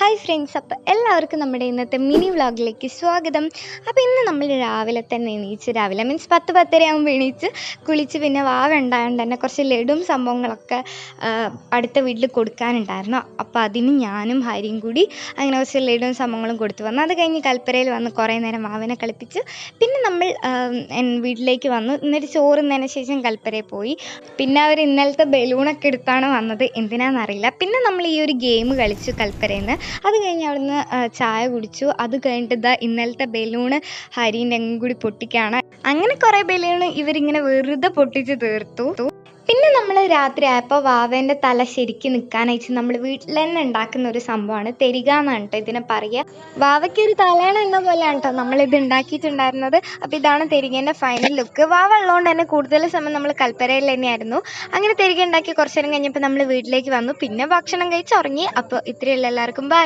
Hi friends, അപ്പോൾ എല്ലാവർക്കും നമ്മുടെ ഇന്നത്തെ മിനി വ്ളോഗിലേക്ക് സ്വാഗതം. അപ്പോൾ ഇന്ന് നമ്മൾ രാവിലെ തന്നെ എണീച്ച്, രാവിലെ മീൻസ് 10-10:30 ആകുമ്പോൾ എണീച്ച് കുളിച്ച്, പിന്നെ വാവ ഉണ്ടായതുകൊണ്ട് തന്നെ കുറച്ച് ലഡും സംഭവങ്ങളൊക്കെ അടുത്ത വീട്ടിൽ കൊടുക്കാനുണ്ടായിരുന്നു. അപ്പോൾ അതിന് ഞാനും ഹരിയും കൂടി അങ്ങനെ കുറച്ച് ലഡും സംഭവങ്ങളും കൊടുത്തു വന്നു. അത് കഴിഞ്ഞ് കൽപ്പരയിൽ വന്ന് കുറേ നേരം വാവനെ കളിപ്പിച്ച് പിന്നെ നമ്മൾ വീട്ടിലേക്ക് വന്നു. എന്നിട്ട് ചോറുന്നതിന് ശേഷം കൽപ്പരയിൽ പോയി. പിന്നെ അവർ ഇന്നലത്തെ ബലൂണൊക്കെ എടുത്താണ് വന്നത്, എന്തിനാണെന്നറിയില്ല. പിന്നെ നമ്മൾ ഈ ഒരു ഗെയിം കളിച്ചു കൽപ്പരയിൽ നിന്ന്. അത് കഴിഞ്ഞ് അവിടുന്ന് ചായ കുടിച്ചു. അത് കഴിഞ്ഞിട്ട് ഇന്നലത്തെ ബലൂണ് ഹരീൻ്റെ കൂടി പൊട്ടിക്കുകയാണ്. അങ്ങനെ കുറേ ബലൂണ് ഇവരിങ്ങനെ വെറുതെ പൊട്ടിച്ച് തീർത്തു. പിന്നെ നമ്മൾ രാത്രി ആയപ്പോൾ വാവേൻ്റെ തല ശരിക്കും നിൽക്കാനായിട്ട് നമ്മൾ വീട്ടിൽ തന്നെ ഉണ്ടാക്കുന്ന ഒരു സംഭവമാണ് തെരിക എന്നാണ് കേട്ടോ ഇതിനെ പറയുക. വാവയ്ക്ക് ഒരു തലേണ എന്ന പോലെയാണ് കേട്ടോ നമ്മളിത് ഉണ്ടാക്കിയിട്ടുണ്ടായിരുന്നത്. അപ്പോൾ ഇതാണ് തെരികേൻ്റെ ഫൈനൽ ലുക്ക്. വാവ ഉള്ളതുകൊണ്ട് തന്നെ കൂടുതൽ സമയം നമ്മൾ കൽപ്പരയിൽ തന്നെയായിരുന്നു. അങ്ങനെ തെരിക ഉണ്ടാക്കി കുറച്ച് നേരം കഴിഞ്ഞപ്പോൾ നമ്മൾ വീട്ടിലേക്ക് വന്നു. പിന്നെ ഭക്ഷണം കഴിച്ച് ഉറങ്ങി. അപ്പോൾ ഇത്രയുള്ള എല്ലാവർക്കും ബൈ.